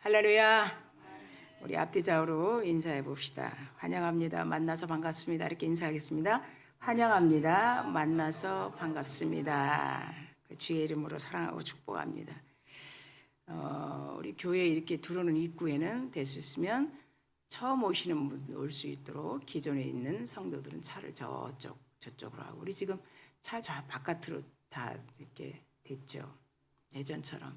할렐루야. 우리 앞뒤좌우로 인사해 봅시다. 환영합니다. 만나서 반갑습니다. 이렇게 인사하겠습니다. 환영합니다. 만나서 반갑습니다. 주의 이름으로 사랑하고 축복합니다. 우리 교회에 이렇게 들어오는 입구에는 될 수 있으면 처음 오시는 분 올 수 있도록 기존에 있는 성도들은 차를 저쪽으로 하고, 우리 지금 차 저 바깥으로 다 이렇게 됐죠. 예전처럼.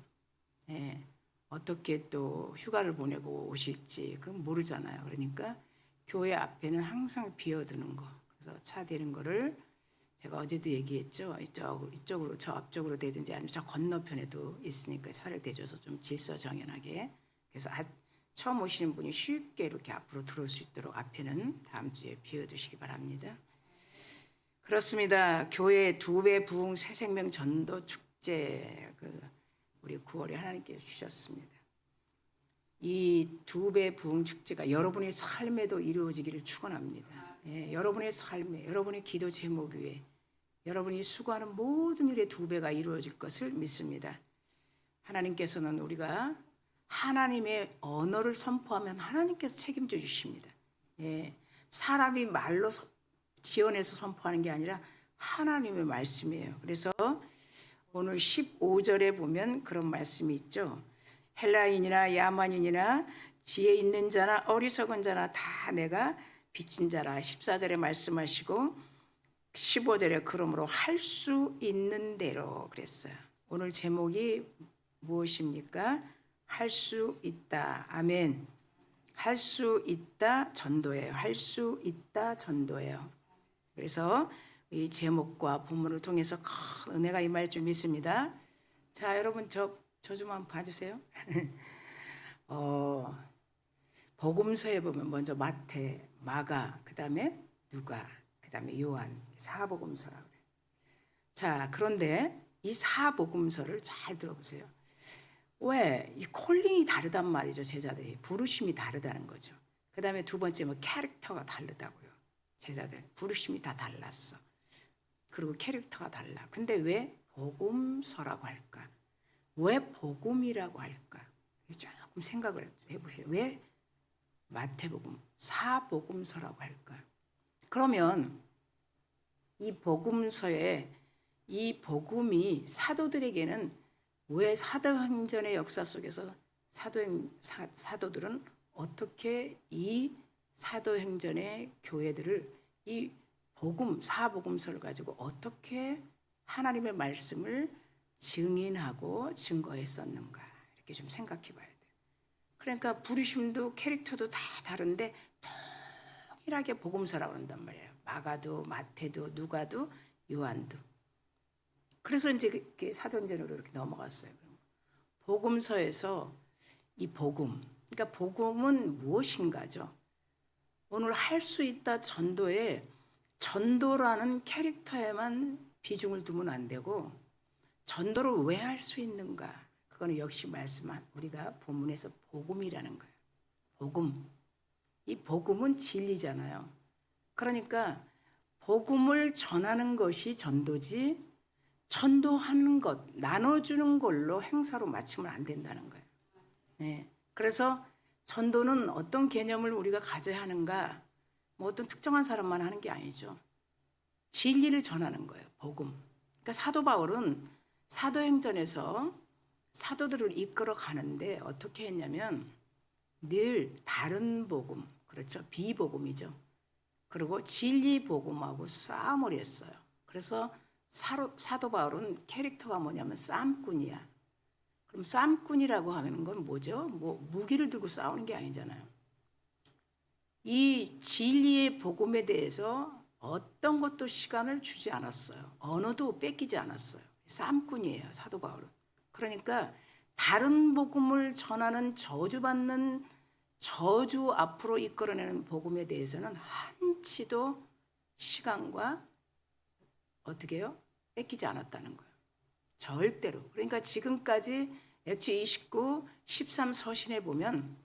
예. 어떻게 또 휴가를 보내고 오실지 그건 모르잖아요. 그러니까 교회 앞에는 항상 비어두는 거. 그래서 차 대는 거를 제가 어제도 얘기했죠. 이쪽으로 저 앞쪽으로 대든지 아니면 저 건너편에도 있으니까 차를 대줘서 좀 질서정연하게. 그래서 처음 오시는 분이 쉽게 이렇게 앞으로 들어올 수 있도록 앞에는 다음 주에 비워두시기 바랍니다. 그렇습니다. 교회 2배 부흥 새생명 전도 축제 우리 9월에 하나님께 주셨습니다. 이 2배 부흥 축제가 여러분의 삶에도 이루어지기를 축원합니다. 예, 여러분의 삶에, 여러분의 기도 제목 위에 여러분이 수고하는 모든 일의 2배가 이루어질 것을 믿습니다. 하나님께서는 우리가 하나님의 언어를 선포하면 하나님께서 책임져 주십니다. 예, 사람이 말로 지어내서 선포하는 게 아니라 하나님의 말씀이에요. 그래서 오늘 15절에 보면 그런 말씀이 있죠. 헬라인이나 야만인이나 지혜 있는 자나 어리석은 자나 다 내가 빚진 자라. 14절에 말씀하시고 15절에 그러므로 할 수 있는 대로 그랬어요. 오늘 제목이 무엇입니까? 할 수 있다. 아멘. 할 수 있다 전도예요. 할 수 있다 전도예요. 그래서 이 제목과 본문을 통해서 큰 은혜가 임할 줄 믿습니다. 자, 여러분 저 좀 한번 봐주세요. 복음서에 보면 먼저 마태, 마가, 그 다음에 누가, 그 다음에 요한, 사복음서라고 그래요. 자, 그런데 이 사복음서를 잘 들어보세요. 왜? 이 콜링이 다르단 말이죠. 제자들이 부르심이 다르다는 거죠. 그 다음에 두 번째 캐릭터가 다르다고요. 제자들 부르심이 다 달랐어. 그리고 캐릭터가 달라. 근데 왜 복음서라고 할까? 왜 복음이라고 할까? 조금 생각을 해보세요. 왜 마태복음, 사복음서라고 할까? 그러면 이 복음서에 이 복음이 사도들에게는 왜 사도행전의 역사 속에서 사도들은 어떻게 이 사도행전의 교회들을 이 복음, 사복음서를 가지고 어떻게 하나님의 말씀을 증인하고 증거했었는가, 이렇게 좀 생각해 봐야 돼요. 그러니까 부르심도 캐릭터도 다 다른데 동일하게 복음서라고 한단 말이에요. 마가도, 마태도, 누가도, 요한도. 그래서 이제 사도행전으로 이렇게 넘어갔어요. 복음서에서 이 복음, 그러니까 복음은 무엇인가죠? 오늘 할 수 있다 전도에 전도라는 캐릭터에만 비중을 두면 안 되고, 전도를 왜 할 수 있는가? 그거는 역시 말씀한 우리가 본문에서 복음이라는 거예요. 복음. 이 복음은 진리잖아요. 그러니까 복음을 전하는 것이 전도지, 전도하는 것, 나눠주는 걸로 행사로 마치면 안 된다는 거예요. 네. 그래서 전도는 어떤 개념을 우리가 가져야 하는가? 뭐 어떤 특정한 사람만 하는 게 아니죠. 진리를 전하는 거예요. 복음. 그러니까 사도 바울은 사도행전에서 사도들을 이끌어 가는데 어떻게 했냐면 늘 다른 복음, 그렇죠? 비복음이죠. 그리고 진리 복음하고 싸움을 했어요. 그래서 사도 바울은 캐릭터가 뭐냐면 싸움꾼이야. 그럼 싸움꾼이라고 하는 건 뭐죠? 뭐 무기를 들고 싸우는 게 아니잖아요. 이 진리의 복음에 대해서 어떤 것도 시간을 주지 않았어요. 언어도 뺏기지 않았어요. 싸움꾼이에요, 사도 바울은. 그러니까 다른 복음을 전하는 저주받는 저주 앞으로 이끌어내는 복음에 대해서는 한치도 시간과 어떻게 해요? 뺏기지 않았다는 거예요. 절대로. 그러니까 지금까지 액트 29, 13 서신에 보면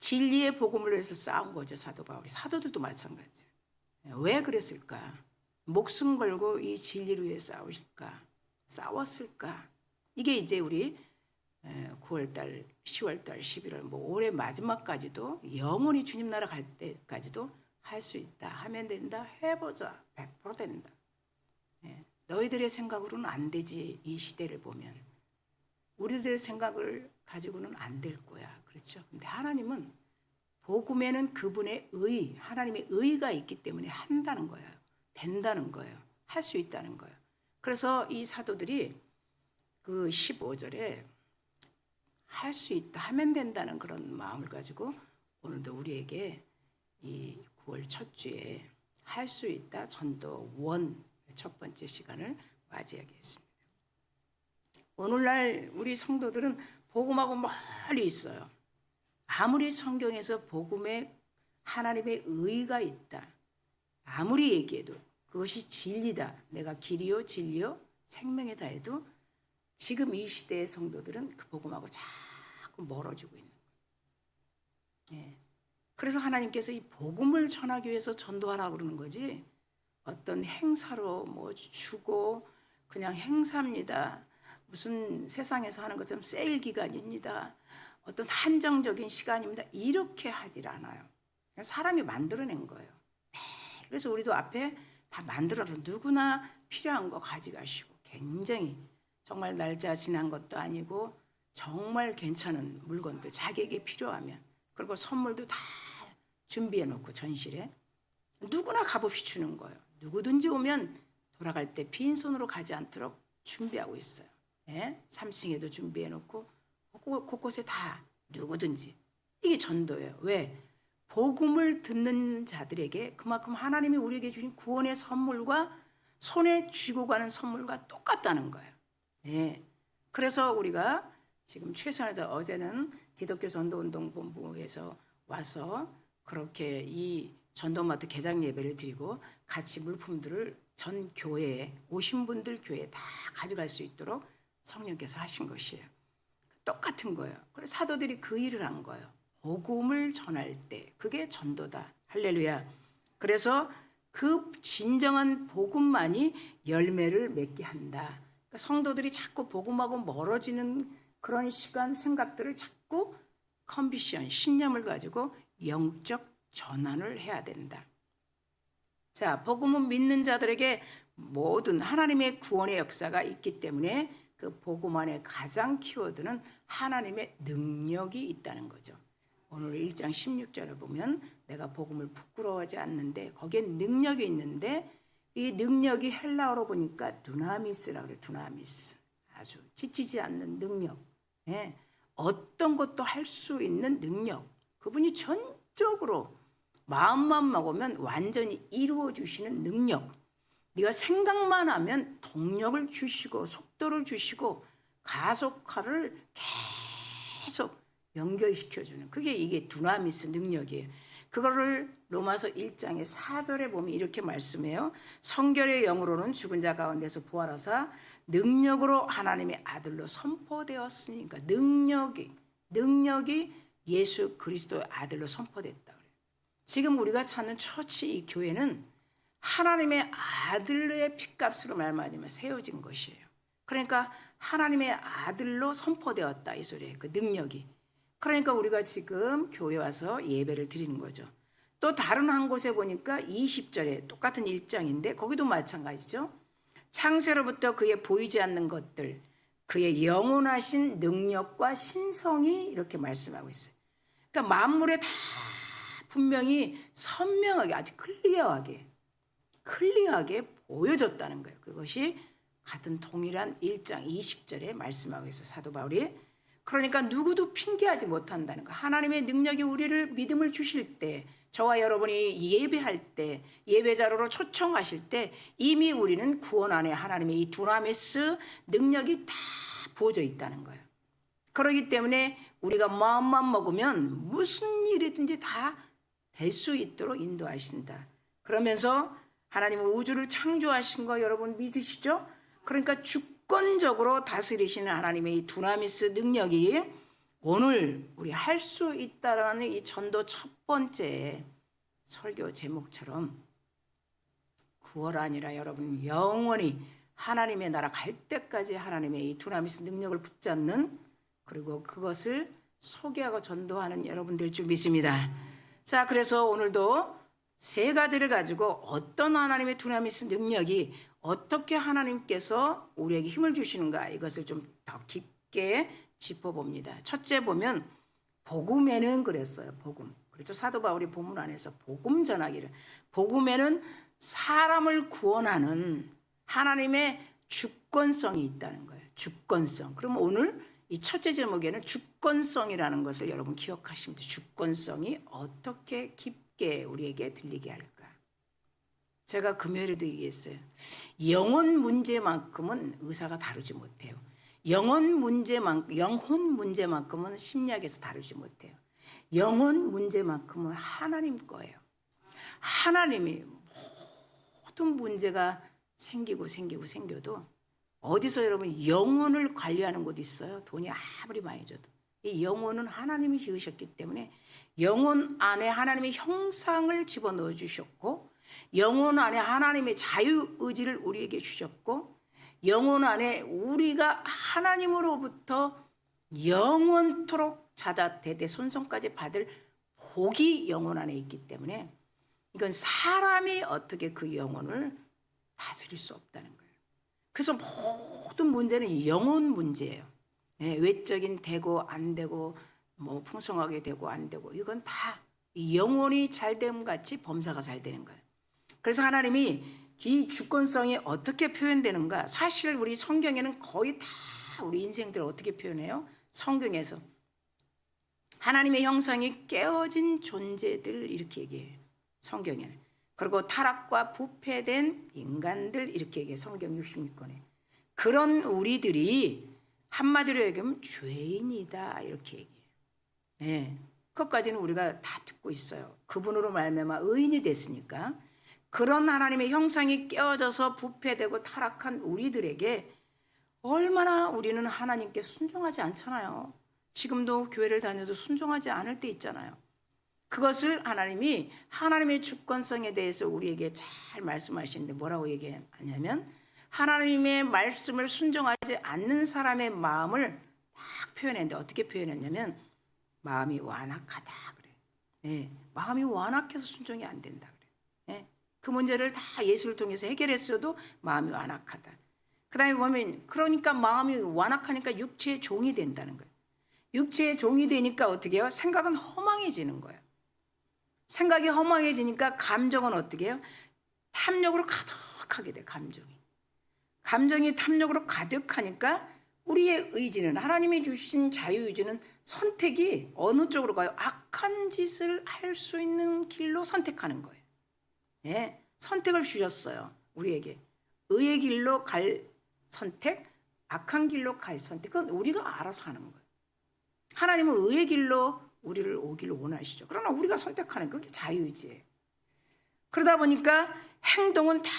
진리의 복음을 위해서 싸운 거죠. 사도 바울이. 사도들도 마찬가지예요. 왜 그랬을까? 목숨 걸고 이 진리를 위해 싸웠을까? 이게 이제 우리 9월달, 10월달, 11월 올해 마지막까지도 영원히 주님 나라 갈 때까지도 할 수 있다. 하면 된다. 해보자. 100% 된다. 너희들의 생각으로는 안 되지. 이 시대를 보면 우리들의 생각을 가지고는 안 될 거야. 그렇죠? 근데 하나님은 복음에는 그분의 하나님의 의가 있기 때문에 한다는 거예요. 된다는 거예요. 할 수 있다는 거예요. 그래서 이 사도들이 그 15절에 할 수 있다, 하면 된다는 그런 마음을 가지고 오늘도 우리에게 이 9월 첫 주에 할 수 있다 전도 원 첫 번째 시간을 맞이하겠습니다. 오늘날 우리 성도들은 복음하고 멀리 있어요. 아무리 성경에서 복음에 하나님의 의가 있다, 아무리 얘기해도 그것이 진리다, 내가 길이요 진리요 생명이다 해도 지금 이 시대의 성도들은 그 복음하고 자꾸 멀어지고 있는 거예요. 그래서 하나님께서 이 복음을 전하기 위해서 전도하라고 그러는 거지, 어떤 행사로 주고 그냥 행사입니다, 무슨 세상에서 하는 것처럼 세일 기간입니다, 어떤 한정적인 시간입니다, 이렇게 하질 않아요. 사람이 만들어낸 거예요. 그래서 우리도 앞에 다 만들어서 누구나 필요한 거 가져가시고, 굉장히 정말 날짜 지난 것도 아니고 정말 괜찮은 물건들 자기에게 필요하면, 그리고 선물도 다 준비해 놓고 전실에 누구나 값없이 주는 거예요. 누구든지 오면 돌아갈 때 빈손으로 가지 않도록 준비하고 있어요. 3층에도 준비해 놓고 곳곳에 다 누구든지. 이게 전도예요. 왜? 복음을 듣는 자들에게 그만큼 하나님이 우리에게 주신 구원의 선물과 손에 쥐고 가는 선물과 똑같다는 거예요. 그래서 우리가 지금 최선에서 어제는 기독교 전도운동본부에서 와서 그렇게 이 전도마트 개장 예배를 드리고 같이 물품들을 전 교회에 오신 분들 교회에 다 가져갈 수 있도록 성령께서 하신 것이에요. 똑같은 거예요. 그래서 사도들이 그 일을 한 거예요. 복음을 전할 때 그게 전도다. 할렐루야. 그래서 그 진정한 복음만이 열매를 맺게 한다. 그러니까 성도들이 자꾸 복음하고 멀어지는 그런 시간 생각들을 자꾸 컨비션, 신념을 가지고 영적 전환을 해야 된다. 자, 복음은 믿는 자들에게 모든 하나님의 구원의 역사가 있기 때문에 그 복음 안에 가장 키워드는 하나님의 능력이 있다는 거죠. 오늘 1장 16절을 보면 내가 복음을 부끄러워하지 않는데 거기에 능력이 있는데 이 능력이 헬라어로 보니까 두나미스라고 그래요. 두나미스. 아주 지치지 않는 능력. 어떤 것도 할 수 있는 능력. 그분이 전적으로 마음만 먹으면 완전히 이루어 주시는 능력. 네가 생각만 하면 동력을 주시고 속도를 주시고 가속화를 계속 연결시켜주는, 그게 이게 두나미스 능력이에요. 그거를 로마서 1장의 4절에 보면 이렇게 말씀해요. 성결의 영으로는 죽은 자 가운데서 부활하사 능력으로 하나님의 아들로 선포되었으니까, 능력이 예수 그리스도의 아들로 선포됐다 그래요. 지금 우리가 찾는 처치, 이 교회는 하나님의 아들의 핏값으로 말미암아 세워진 것이에요. 그러니까 하나님의 아들로 선포되었다, 이 소리예요. 그 능력이. 그러니까 우리가 지금 교회 와서 예배를 드리는 거죠. 또 다른 한 곳에 보니까 20절에 똑같은 1장인데 거기도 마찬가지죠. 창세로부터 그의 보이지 않는 것들, 그의 영원하신 능력과 신성이, 이렇게 말씀하고 있어요. 그러니까 만물에 다 분명히 선명하게, 아주 클리어하게 보여졌다는 거예요. 그것이 같은 동일한 1장 20절에 말씀하고 있어요, 사도 바울이. 그러니까 누구도 핑계하지 못한다는 거. 하나님의 능력이 우리를 믿음을 주실 때, 저와 여러분이 예배할 때, 예배자로로 초청하실 때 이미 우리는 구원 안에 하나님의 이 두나미스 능력이 다 부어져 있다는 거예요. 그렇기 때문에 우리가 마음만 먹으면 무슨 일이든지 다 될 수 있도록 인도하신다. 그러면서 하나님은 우주를 창조하신 거 여러분 믿으시죠? 그러니까 주권적으로 다스리시는 하나님의 이 두나미스 능력이 오늘 우리 할 수 있다라는 이 전도 첫 번째 설교 제목처럼 구원 아니라 여러분 영원히 하나님의 나라 갈 때까지 하나님의 이 두나미스 능력을 붙잡는, 그리고 그것을 소개하고 전도하는 여러분 될 줄 믿습니다. 자, 그래서 오늘도 세 가지를 가지고 어떤 하나님의 두나미스 능력이 어떻게 하나님께서 우리에게 힘을 주시는가, 이것을 좀 더 깊게 짚어봅니다. 첫째 보면 복음에는 그랬어요. 복음. 그렇죠. 사도 바울이 본문 안에서 복음 전하기를, 복음에는 사람을 구원하는 하나님의 주권성이 있다는 거예요. 주권성. 그럼 오늘 이 첫째 제목에는 주권성이라는 것을 여러분 기억하시면 돼요. 주권성이 어떻게 깊게 우리에게 들리게 할까? 제가 금요일에도 얘기했어요. 영혼 문제만큼은 의사가 다루지 못해요. 영혼 문제만큼은 심리학에서 다루지 못해요. 영혼 문제만큼은 하나님 거예요. 하나님이 모든 문제가 생겨도 어디서 여러분 영혼을 관리하는 곳이 있어요. 돈이 아무리 많이 줘도 이 영혼은 하나님이 지으셨기 때문에 영혼 안에 하나님의 형상을 집어넣어 주셨고, 영혼 안에 하나님의 자유의지를 우리에게 주셨고, 영혼 안에 우리가 하나님으로부터 영원토록 자자대대 손성까지 받을 복이 영혼 안에 있기 때문에 이건 사람이 어떻게 그 영혼을 다스릴 수 없다는 거예요. 그래서 모든 문제는 영혼 문제예요. 외적인 되고 안 되고 뭐 풍성하게 되고 안 되고 이건 다 영혼이 잘됨 같이 범사가 잘 되는 거예요. 그래서 하나님이 이 주권성이 어떻게 표현되는가, 사실 우리 성경에는 거의 다 우리 인생들을 어떻게 표현해요? 성경에서 하나님의 형상이 깨어진 존재들 이렇게 얘기해요. 성경에는. 그리고 타락과 부패된 인간들 이렇게 얘기해요. 성경 66권에. 그런 우리들이 한마디로 얘기하면 죄인이다 이렇게 얘기해요. 네. 그것까지는 우리가 다 듣고 있어요. 그분으로 말미암아 의인이 됐으니까. 그런 하나님의 형상이 깨어져서 부패되고 타락한 우리들에게 얼마나 우리는 하나님께 순종하지 않잖아요. 지금도 교회를 다녀도 순종하지 않을 때 있잖아요. 그것을 하나님이 하나님의 주권성에 대해서 우리에게 잘 말씀하시는데 뭐라고 얘기하냐면, 하나님의 말씀을 순종하지 않는 사람의 마음을 딱 표현했는데 어떻게 표현했냐면 마음이 완악하다 그래요. 네, 마음이 완악해서 순종이 안 된다 그래요. 네, 그 문제를 다 예수를 통해서 해결했어도 마음이 완악하다. 그 다음에 보면 그러니까 마음이 완악하니까 육체의 종이 된다는 거예요. 육체의 종이 되니까 어떻게 해요? 생각은 허망해지는 거예요. 생각이 허망해지니까 감정은 어떻게 해요? 탐욕으로 가득하게 돼. 감정이 탐욕으로 가득하니까 우리의 의지는, 하나님이 주신 자유의지는 선택이 어느 쪽으로 가요? 악한 짓을 할 수 있는 길로 선택하는 거예요. 네, 선택을 주셨어요. 우리에게. 의의 길로 갈 선택, 악한 길로 갈 선택은 우리가 알아서 하는 거예요. 하나님은 의의 길로 우리를 오기를 원하시죠. 그러나 우리가 선택하는 그게 자유의지예요. 그러다 보니까 행동은 다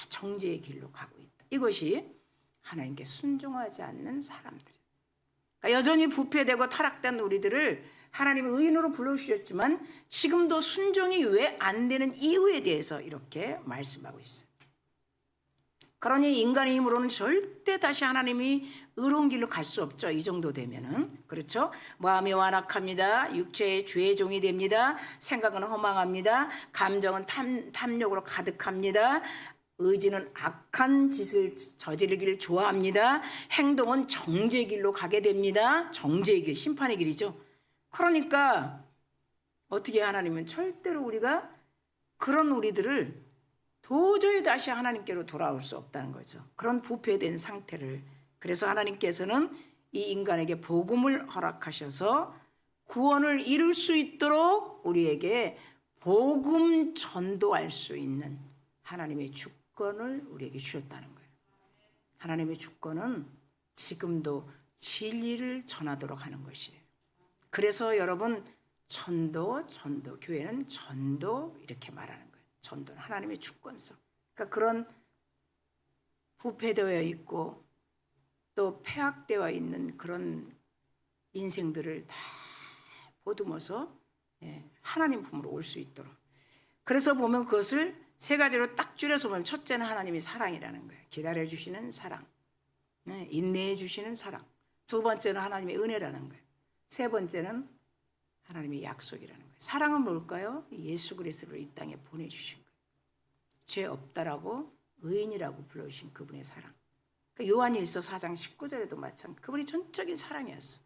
정죄의 길로 가고 있다. 이것이 하나님께 순종하지 않는 사람들. 그러니까 여전히 부패되고 타락된 우리들을 하나님의 의인으로 불러주셨지만 지금도 순종이 왜 안 되는 이유에 대해서 이렇게 말씀하고 있어요. 그러니 인간의 힘으로는 절대 다시 하나님이 의로운 길로 갈 수 없죠. 이 정도 되면은. 그렇죠? 마음이 완악합니다. 육체의 죄의 종이 됩니다. 생각은 허망합니다. 감정은 탐욕으로 가득합니다. 의지는 악한 짓을 저지르기를 좋아합니다. 행동은 정죄의 길로 가게 됩니다. 정죄의 길, 심판의 길이죠. 그러니까 어떻게 하나님은 절대로 우리가 그런 우리들을 도저히 다시 하나님께로 돌아올 수 없다는 거죠. 그런 부패된 상태를. 그래서 하나님께서는 이 인간에게 복음을 허락하셔서 구원을 이룰 수 있도록 우리에게 복음 전도할 수 있는 하나님의 주권을 우리에게 주셨다는 거예요. 하나님의 주권은 지금도 진리를 전하도록 하는 것이에요. 그래서 여러분 전도, 교회는 전도 이렇게 말하는 거예요. 전도는 하나님의 주권성. 그러니까 그런 부패되어 있고 또 폐악되어 있는 그런 인생들을 다 보듬어서 하나님 품으로 올 수 있도록. 그래서 보면 그것을 세 가지로 딱 줄여서 보면 첫째는 하나님의 사랑이라는 거예요. 기다려주시는 사랑, 인내해 주시는 사랑. 두 번째는 하나님의 은혜라는 거예요. 세 번째는 하나님의 약속이라는 거예요. 사랑은 뭘까요? 예수 그리스도를 이 땅에 보내주신 거예요. 죄 없다라고 의인이라고 불러주신 그분의 사랑. 그러니까 요한일서 4장 19절에도 마찬가지. 그분이 전적인 사랑이었어.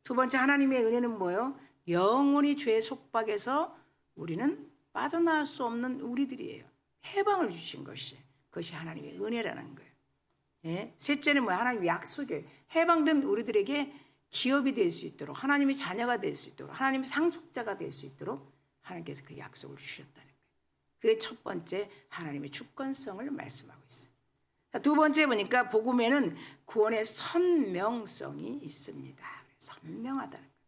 두 번째 하나님의 은혜는 뭐예요? 영원히 죄의 속박에서 우리는 빠져나갈 수 없는 우리들이에요. 해방을 주신 것이. 그것이 하나님의 은혜라는 거예요. 예? 셋째는 뭐야? 하나님의 약속이에요. 해방된 우리들에게 기업이 될 수 있도록, 하나님의 자녀가 될 수 있도록, 하나님의 상속자가 될 수 있도록 하나님께서 그 약속을 주셨다는 거예요. 그게 첫 번째 하나님의 주권성을 말씀하고 있어요. 두 번째 보니까 복음에는 구원의 선명성이 있습니다. 선명하다는 거예요.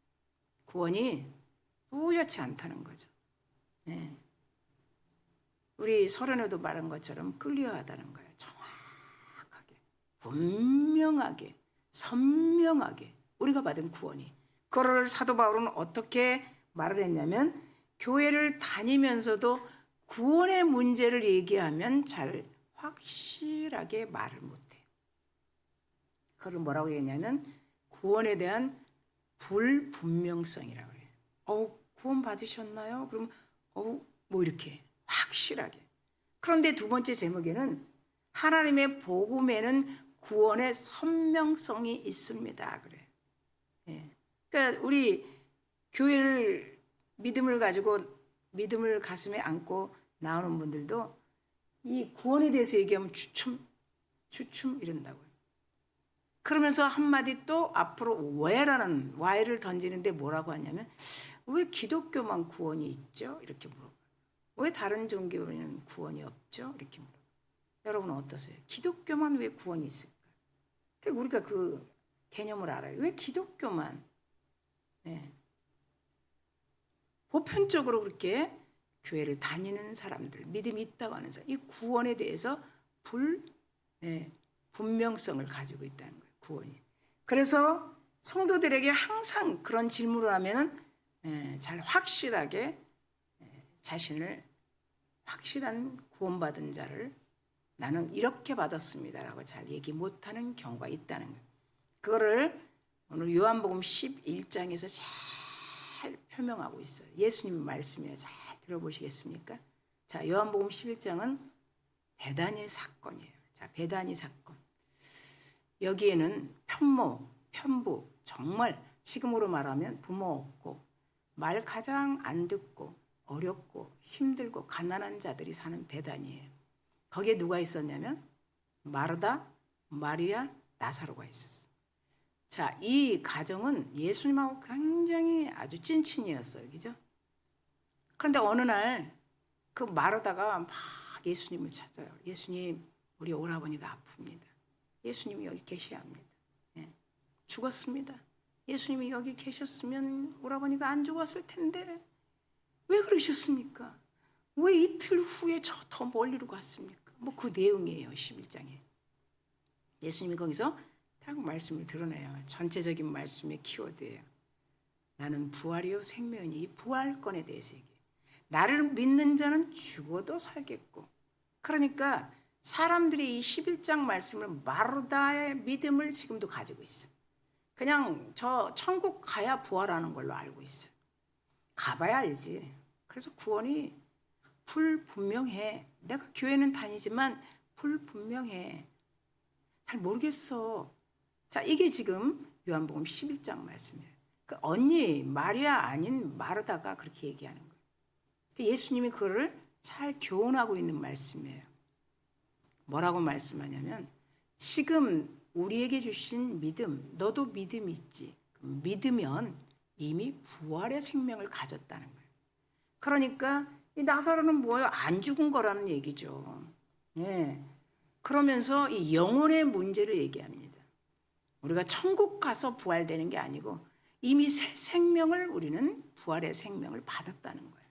구원이 뿌옇지 않다는 거죠. 네. 우리 서론에도 말한 것처럼 클리어하다는 거예요. 정확하게, 분명하게, 선명하게 우리가 받은 구원이. 그거를 사도 바울은 어떻게 말을 했냐면 교회를 다니면서도 구원의 문제를 얘기하면 잘 확실하게 말을 못해요. 그걸 뭐라고 얘기했냐면 구원에 대한 불분명성이라고 해요. 구원 받으셨나요? 그럼 뭐 이렇게 확실하게. 그런데 두 번째 제목에는 하나님의 복음에는 구원의 선명성이 있습니다. 그래. 예. 그러니까 우리 교회를 믿음을 가지고 믿음을 가슴에 안고 나오는 분들도 이 구원에 대해서 얘기하면 주춤 이런다고요. 그러면서 한마디 또 앞으로 왜라는 Y를 던지는데 뭐라고 하냐면 왜 기독교만 구원이 있죠? 이렇게 물어봐요. 왜 다른 종교로는 구원이 없죠? 이렇게 물어봐요. 여러분은 어떠세요? 기독교만 왜 구원이 있을까요? 우리가 그 개념을 알아요. 왜 기독교만? 네. 보편적으로 그렇게 교회를 다니는 사람들, 믿음이 있다고 하는 사람, 이 구원에 대해서 분명성을 가지고 있다는 거예요. 구원이. 그래서 성도들에게 항상 그런 질문을 하면은 잘 확실하게 자신을 확실한 구원받은 자를 나는 이렇게 받았습니다라고 잘 얘기 못하는 경우가 있다는 거예요. 그거를 오늘 요한복음 11장에서 잘 표명하고 있어요. 예수님 말씀이에요. 잘 들어보시겠습니까? 자, 요한복음 11장은 베다니 사건이에요. 자, 베다니 사건. 여기에는 편부, 정말 지금으로 말하면 부모 없고 말 가장 안 듣고 어렵고 힘들고 가난한 자들이 사는 베다니예요. 거기에 누가 있었냐면 마르다, 마리아, 나사로가 있었어요. 자, 이 가정은 예수님하고 굉장히 아주 찐친이었어요. 그죠? 그런데 어느 날 그 마르다가 막 예수님을 찾아요. 예수님, 우리 오라버니가 아픕니다. 예수님이 여기 계셔야 합니다. 죽었습니다. 예수님이 여기 계셨으면 오라버니가 안 죽었을 텐데 왜 그러셨습니까? 왜 이틀 후에 저 더 멀리로 갔습니까? 뭐 그 내용이에요. 11장에. 예수님이 거기서 딱 말씀을 드러내요. 전체적인 말씀의 키워드예요. 나는 부활이요 생명이니 이 부활권에 대해서 얘기해요. 나를 믿는 자는 죽어도 살겠고. 그러니까 사람들이 이 11장 말씀을 마르다의 믿음을 지금도 가지고 있어요. 그냥 저 천국 가야 부활하는 걸로 알고 있어요. 가봐야 알지. 그래서 구원이 불분명해. 내가 교회는 다니지만 불분명해. 잘 모르겠어. 자, 이게 지금 요한복음 11장 말씀이에요. 그 언니 마리아 아닌 마르다가 그렇게 얘기하는 거예요. 예수님이 그거를 잘 교훈하고 있는 말씀이에요. 뭐라고 말씀하냐면 지금 우리에게 주신 믿음, 너도 믿음이 있지. 믿으면 이미 부활의 생명을 가졌다는 거예요. 그러니까 이 나사로는 뭐예요? 안 죽은 거라는 얘기죠. 예. 그러면서 이 영혼의 문제를 얘기합니다. 우리가 천국 가서 부활되는 게 아니고 이미 새 생명을 우리는 부활의 생명을 받았다는 거예요.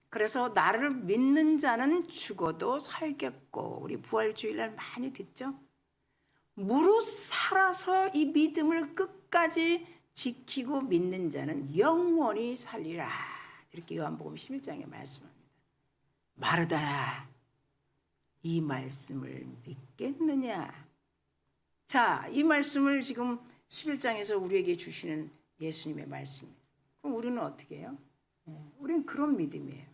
그래서 나를 믿는 자는 죽어도 살겠고, 우리 부활주일날 많이 듣죠? 무릇 살아서 이 믿음을 끝까지 지키고 믿는 자는 영원히 살리라. 이렇게 요한복음 11장에 말씀합니다. 마르다야, 이 말씀을 믿겠느냐? 자, 이 말씀을 지금 11장에서 우리에게 주시는 예수님의 말씀입니다. 그럼 우리는 어떻게 해요? 우리는 그런 믿음이에요.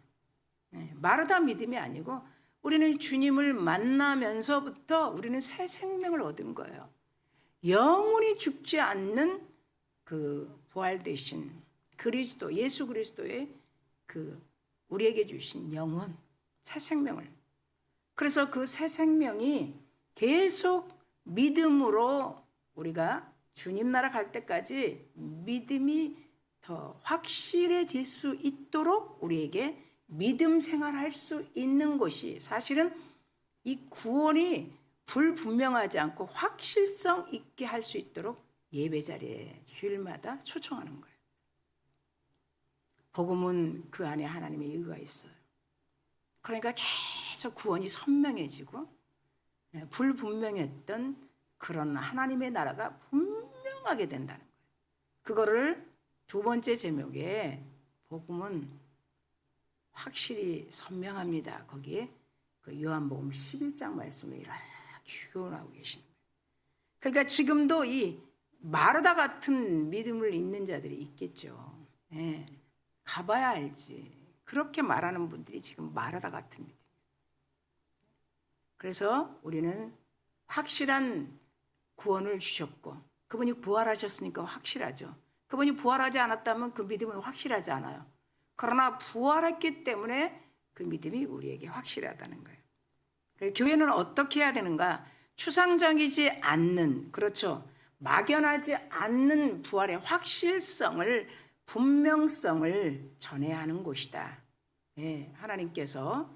마르다 믿음이 아니고 우리는 주님을 만나면서부터 우리는 새 생명을 얻은 거예요. 영원히 죽지 않는 그 부활되신 그리스도, 예수 그리스도의 그 우리에게 주신 영원, 새 생명을. 그래서 그 새 생명이 계속 믿음으로 우리가 주님 나라 갈 때까지 믿음이 더 확실해질 수 있도록 우리에게 믿음 생활할 수 있는 것이, 사실은 이 구원이 불분명하지 않고 확실성 있게 할 수 있도록 예배 자리에 주일마다 초청하는 거예요. 복음은 그 안에 하나님의 의가 있어요. 그러니까 계속 구원이 선명해지고 불분명했던 그런 하나님의 나라가 분명하게 된다는 거예요. 그거를 두 번째 제목에 복음은 확실히 선명합니다. 거기에 그 요한복음 11장 말씀을 이렇게 교훈하고 계시는 거예요. 그러니까 지금도 이 마르다 같은 믿음을 있는 자들이 있겠죠. 가봐야 알지. 그렇게 말하는 분들이 지금 마르다 같은 믿음. 그래서 우리는 확실한 구원을 주셨고, 그분이 부활하셨으니까 확실하죠. 그분이 부활하지 않았다면 그 믿음은 확실하지 않아요. 그러나 부활했기 때문에 그 믿음이 우리에게 확실하다는 거예요. 교회는 어떻게 해야 되는가? 추상적이지 않는, 그렇죠, 막연하지 않는 부활의 확실성을, 분명성을 전해야 하는 곳이다. 하나님께서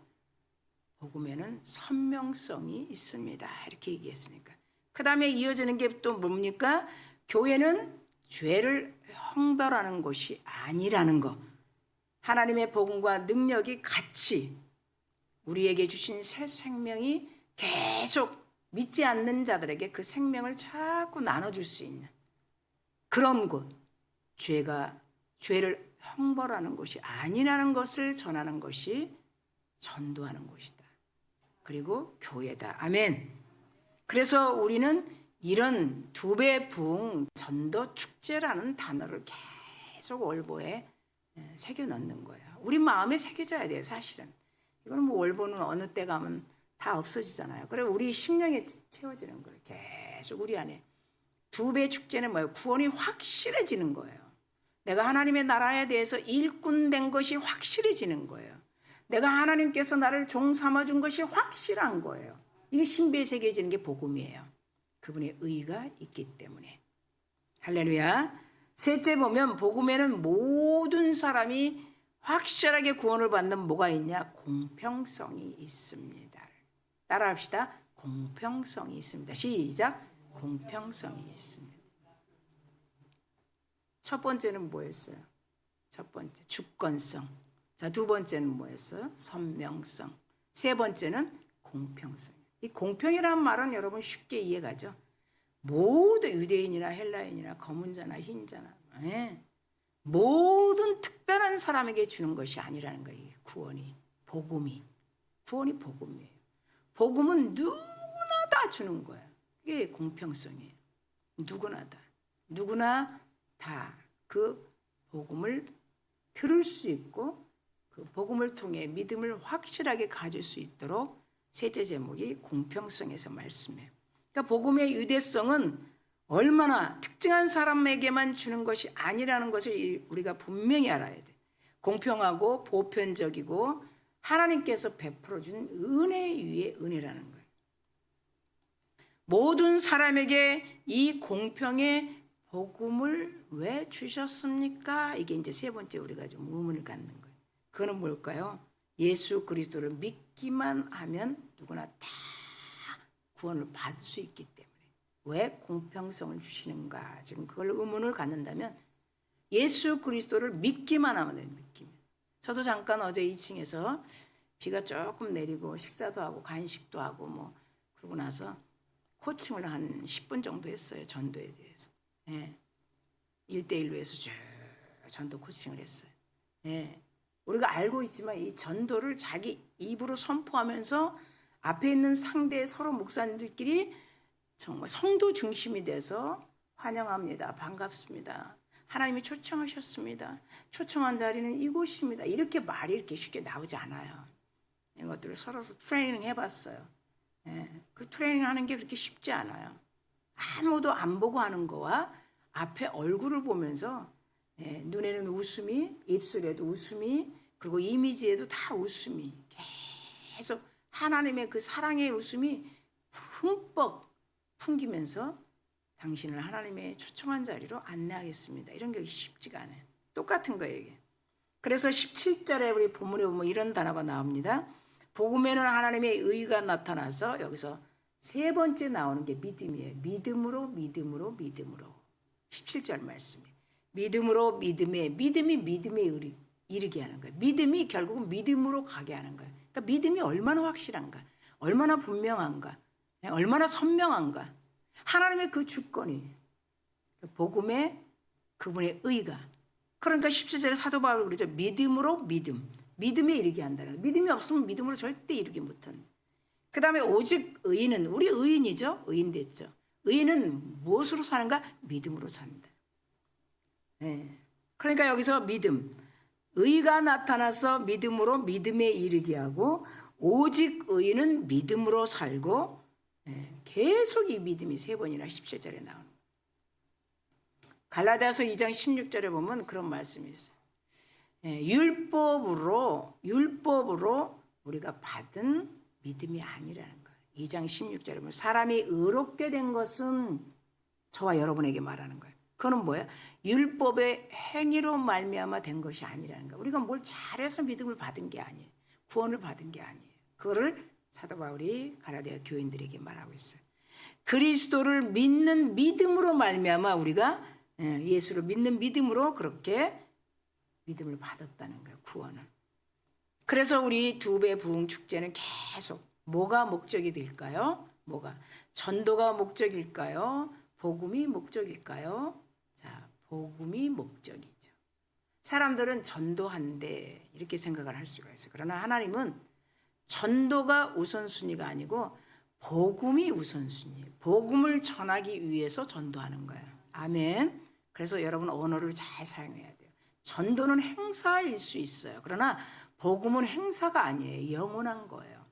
복음에는 선명성이 있습니다. 이렇게 얘기했으니까. 그 다음에 이어지는 게 또 뭡니까? 교회는 죄를 형벌하는 곳이 아니라는 거. 하나님의 복음과 능력이 같이 우리에게 주신 새 생명이 계속 믿지 않는 자들에게 그 생명을 자꾸 나눠줄 수 있는 그런 곳. 죄를 형벌하는 곳이 아니라는 것을 전하는 것이 전도하는 곳이다. 그리고 교회다. 아멘. 그래서 우리는 이런 두 배 부흥 전도 축제라는 단어를 계속 월보에 새겨 넣는 거예요. 우리 마음에 새겨져야 돼요, 사실은. 이거는 뭐 월보는 어느 때 가면 다 없어지잖아요. 그래 우리 심령에 채워지는 거예요. 계속 우리 안에. 두 배 축제는 뭐예요? 구원이 확실해지는 거예요. 내가 하나님의 나라에 대해서 일꾼 된 것이 확실해지는 거예요. 내가 하나님께서 나를 종 삼아준 것이 확실한 거예요. 이게 신비에 새겨지는 게 복음이에요. 그분의 의가 있기 때문에. 할렐루야. 셋째 보면 복음에는 모든 사람이 확실하게 구원을 받는 뭐가 있냐? 공평성이 있습니다. 따라합시다. 공평성이 있습니다. 시작. 공평성이 있습니다. 첫 번째는 뭐였어요? 첫 번째 주권성. 자, 두 번째는 뭐였어요? 선명성. 세 번째는 공평성. 이 공평이라는 말은 여러분 쉽게 이해가죠? 모두 유대인이나 헬라인이나 검은 자나 흰 자나 모든 특별한 사람에게 주는 것이 아니라는 거예요. 구원이, 복음이. 구원이 복음이에요. 복음은 누구나 다 주는 거예요. 그게 공평성이에요. 누구나 다. 누구나 다 그 복음을 들을 수 있고 그 복음을 통해 믿음을 확실하게 가질 수 있도록 셋째 제목이 공평성에서 말씀해요. 그러니까 복음의 유대성은 얼마나 특정한 사람에게만 주는 것이 아니라는 것을 우리가 분명히 알아야 돼. 공평하고 보편적이고 하나님께서 베풀어 준 은혜 위에 은혜라는 거예요. 모든 사람에게 이 공평의 복음을 왜 주셨습니까? 이게 이제 세 번째 우리가 좀 의문을 갖는 거예요. 그거는 뭘까요? 예수 그리스도를 믿기만 하면 누구나 다 구원을 받을 수 있기 때문에. 왜 공평성을 주시는가? 지금 그걸 의문을 갖는다면 예수 그리스도를 믿기만 하면 돼요. 믿기만. 저도 잠깐 어제 2층에서 비가 조금 내리고 식사도 하고 간식도 하고 뭐 그러고 나서 코칭을 한 10분 정도 했어요. 전도에 대해서. 예. 1대1로 해서 쭉 전도 코칭을 했어요. 예. 우리가 알고 있지만 이 전도를 자기 입으로 선포하면서 앞에 있는 상대 서로 목사님들끼리 정말 성도 중심이 돼서 환영합니다. 반갑습니다. 하나님이 초청하셨습니다. 초청한 자리는 이곳입니다. 이렇게 말이 이렇게 쉽게 나오지 않아요. 이것들을 서로 트레이닝 해봤어요. 예, 그 트레이닝 하는 게 그렇게 쉽지 않아요. 아무도 안 보고 하는 거와 앞에 얼굴을 보면서 눈에는 웃음이, 입술에도 웃음이, 그리고 이미지에도 다 웃음이 계속 하나님의 그 사랑의 웃음이 흠뻑 풍기면서 당신을 하나님의 초청한 자리로 안내하겠습니다. 이런 게 쉽지가 않아요. 똑같은 거예요, 이게. 그래서 17절에 우리 본문에 보면 이런 단어가 나옵니다. 복음에는 하나님의 의가 나타나서 여기서 세 번째 나오는 게 믿음이에요. 믿음으로 믿음으로 믿음으로. 17절 말씀이. 믿음으로 믿음에 믿음에 이르게 하는 거예요. 믿음이 결국은 믿음으로 가게 하는 거예요. 그러니까 믿음이 얼마나 확실한가, 얼마나 분명한가, 얼마나 선명한가. 하나님의 그 주권이 복음에 그분의 의가. 그러니까 17절에 사도 바울이 그러죠. 믿음으로 믿음에 이르게 한다는 거예요. 믿음이 없으면 믿음으로 절대 이르게 못한다. 그 다음에 오직 의인은 우리 의인이죠. 의인 됐죠. 의인은 무엇으로 사는가? 믿음으로 산다. 네. 그러니까 여기서 믿음, 의가 나타나서 믿음으로 믿음에 이르게 하고 오직 의인은 믿음으로 살고 계속 이 믿음이 세 번이나 17절에 나옵니다. 갈라디아서 2장 16절에 보면 그런 말씀이 있어요. 율법으로 우리가 받은 믿음이 아니라는 거예요. 2장 16절에 보면 사람이 의롭게 된 것은 저와 여러분에게 말하는 거예요. 그거는 뭐예요? 율법의 행위로 말미암아 된 것이 아니라는 거예요. 우리가 뭘 잘해서 믿음을 받은 게 아니에요. 구원을 받은 게 아니에요. 그거를 사도 바울이 갈라디아 교인들에게 말하고 있어요. 그리스도를 믿는 믿음으로 말미암아 우리가 예수를 믿는 믿음으로 그렇게 믿음을 받았다는 거예요. 구원을. 그래서 우리 두배 부흥 축제는 계속 뭐가 목적이 될까요? 뭐가? 전도가 목적일까요? 복음이 목적일까요? 자, 복음이 목적이죠. 사람들은 전도한데 이렇게 생각을 할 수가 있어요. 그러나 하나님은 전도가 우선순위가 아니고 복음이 우선순위예요. 복음을 전하기 위해서 전도하는 거예요. 아멘. 그래서 여러분 언어를 잘 사용해야 돼요. 전도는 행사일 수 있어요. 그러나 복음은 행사가 아니에요. 영원한 거예요.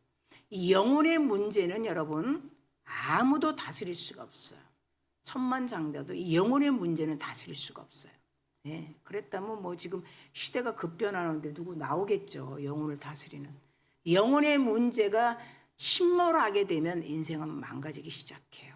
이 영혼의 문제는 여러분 아무도 다스릴 수가 없어요. 천만장자도 이 영혼의 문제는 다스릴 수가 없어요. 네, 그랬다면 뭐 지금 시대가 급변하는데 누구 나오겠죠. 영혼을 다스리는. 영혼의 문제가 침몰하게 되면 인생은 망가지기 시작해요.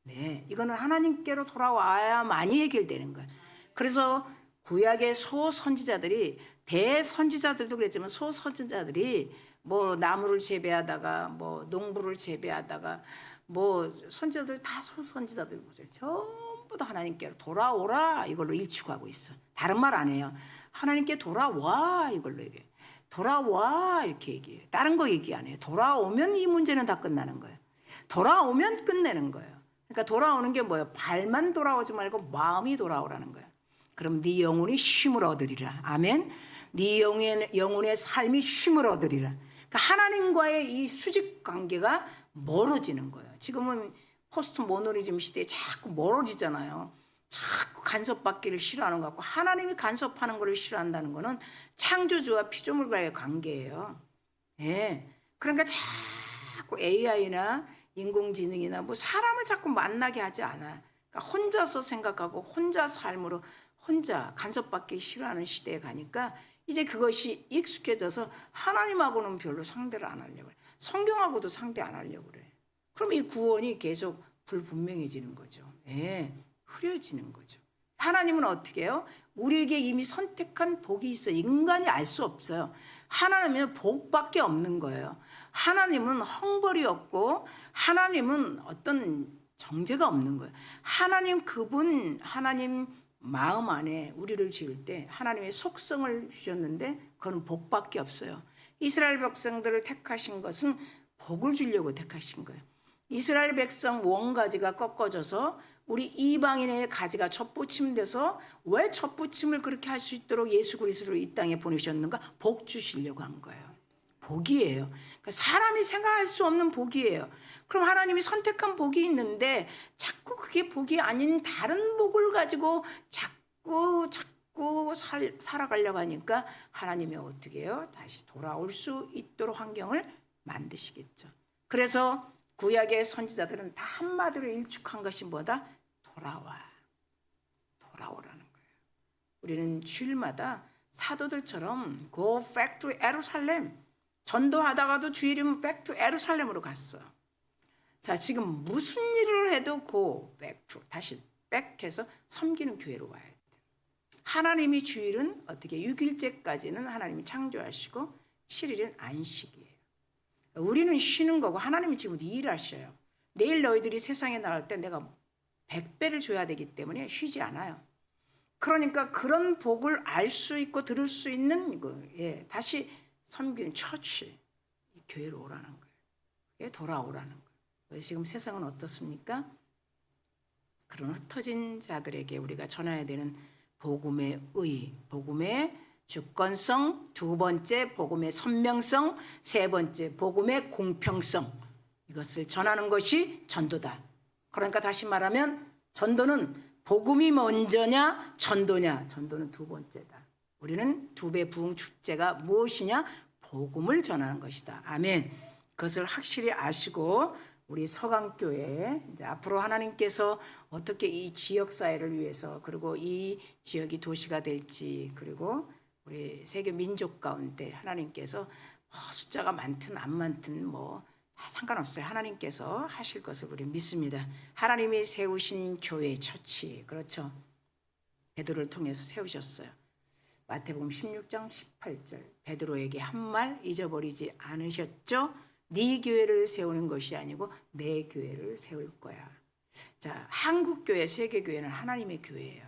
네, 이거는 하나님께로 돌아와야만이 해결되는 거예요. 그래서 구약의 소선지자들이 대선지자들도 그랬지만 소선지자들이 뭐 나무를 재배하다가 뭐 농부를 재배하다가 뭐 선지자들 다 소선지자들 보세요. 전부 다 하나님께로 돌아오라 이걸로 일축하고 있어. 다른 말 안 해요. 하나님께 돌아와 이걸로 얘기해. 돌아와 이렇게 얘기해요. 다른 거 얘기 안 해요. 돌아오면 이 문제는 다 끝나는 거예요. 돌아오면 끝내는 거예요. 그러니까 돌아오는 게 뭐예요? 발만 돌아오지 말고 마음이 돌아오라는 거예요. 그럼 네 영혼이 쉼을 얻으리라. 아멘. 네 영혼의 삶이 쉼을 얻으리라. 그러니까 하나님과의 이 수직 관계가 멀어지는 거예요. 지금은 포스트 모노리즘 시대에 자꾸 멀어지잖아요. 자꾸 간섭받기를 싫어하는 것 같고 하나님이 간섭하는 것을 싫어한다는 것은 창조주와 피조물과의 관계예요. 예. 그러니까 자꾸 AI나 인공지능이나 뭐 사람을 자꾸 만나게 하지 않아. 그러니까 혼자서 생각하고 혼자 삶으로 혼자 간섭받기 싫어하는 시대에 가니까 이제 그것이 익숙해져서 하나님하고는 별로 상대를 안 하려고 그래. 성경하고도 상대 안 하려고 그래. 그럼 이 구원이 계속 불분명해지는 거죠. 예, 흐려지는 거죠. 하나님은 어떻게 해요? 우리에게 이미 선택한 복이 있어요. 인간이 알 수 없어요. 하나님은 복밖에 없는 거예요. 하나님은 헝벌이 없고 하나님은 어떤 정죄가 없는 거예요. 하나님 그분 하나님 마음 안에 우리를 지을 때 하나님의 속성을 주셨는데 그건 복밖에 없어요. 이스라엘 백성들을 택하신 것은 복을 주려고 택하신 거예요. 이스라엘 백성 원가지가 꺾어져서 우리 이방인의 가지가 첩부침돼서 왜 첩부침을 그렇게 할 수 있도록 예수 그리스도를 이 땅에 보내셨는가? 복 주시려고 한 거예요. 복이에요. 그러니까 사람이 생각할 수 없는 복이에요. 그럼 하나님이 선택한 복이 있는데 자꾸 그게 복이 아닌 다른 복을 가지고 자꾸 살아가려고 하니까 하나님이 어떻게 해요? 다시 돌아올 수 있도록 환경을 만드시겠죠. 그래서 구약의 선지자들은 다 한마디로 일축한 것이 뭐다? 돌아오라는 거예요. 우리는 주일마다 사도들처럼 go back to 예루살렘 전도하다가도 주일이면 back to 예루살렘으로 갔어. 자, 지금 무슨 일을 해도 go back to 다시 back해서 섬기는 교회로 와야 돼. 하나님이 주일은 어떻게 6일째까지는 하나님이 창조하시고 7일은 안식이에요. 우리는 쉬는 거고 하나님이 지금도 일하셔요. 내일 너희들이 세상에 나갈 때 내가 100배를 줘야 되기 때문에 쉬지 않아요. 그러니까 그런 복을 알 수 있고 들을 수 있는 다시 섬기는 처치, 교회로 오라는 거예요. 돌아오라는 거예요. 지금 세상은 어떻습니까? 그런 흩어진 자들에게 우리가 전해야 되는 복음의 의, 복음의 주권성, 두 번째 복음의 선명성, 세 번째 복음의 공평성, 이것을 전하는 것이 전도다. 그러니까 다시 말하면 전도는 복음이 먼저냐 전도냐, 전도는 두 번째다. 우리는 두배 부흥 축제가 무엇이냐? 복음을 전하는 것이다. 아멘. 그것을 확실히 아시고 우리 서강교회 이제 앞으로 하나님께서 어떻게 이 지역 사회를 위해서 그리고 이 지역이 도시가 될지 그리고 우리 세계 민족 가운데 하나님께서 숫자가 많든 안 많든 다 상관없어요. 하나님께서 하실 것을 우리 믿습니다. 하나님이 세우신 교회 처치, 그렇죠. 베드로를 통해서 세우셨어요. 마태복음 16장 18절 베드로에게 한 말 잊어버리지 않으셨죠? 네 교회를 세우는 것이 아니고 내 교회를 세울 거야. 자, 한국교회, 세계교회는 하나님의 교회예요.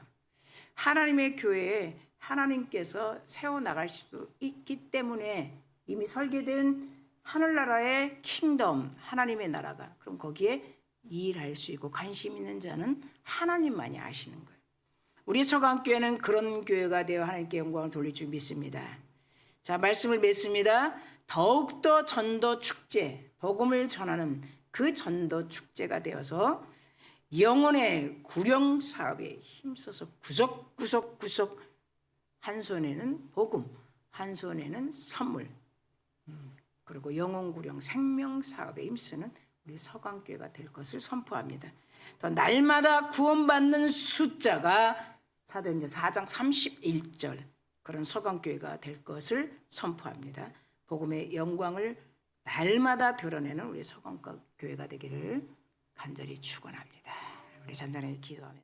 하나님의 교회에 하나님께서 세워나갈 수 있기 때문에 이미 설계된 하늘나라의 킹덤, 하나님의 나라가, 그럼 거기에 일할 수 있고 관심 있는 자는 하나님만이 아시는 거예요. 우리 서강교회는 그런 교회가 되어 하나님께 영광을 돌릴 줄 믿습니다. 자, 말씀을 맺습니다. 더욱더 전도 축제, 복음을 전하는 그 전도 축제가 되어서 영혼의 구령 사업에 힘써서 구석구석 한 손에는 복음, 한 손에는 선물, 그리고 영혼 구령 생명 사업에 힘쓰는 우리 서강교회가 될 것을 선포합니다. 또 날마다 구원받는 숫자가 사도행전 4장 31절 그런 서강교회가 될 것을 선포합니다. 복음의 영광을 날마다 드러내는 우리 서강교회가 되기를 간절히 축원합니다. 우리 잔잔하게 기도하며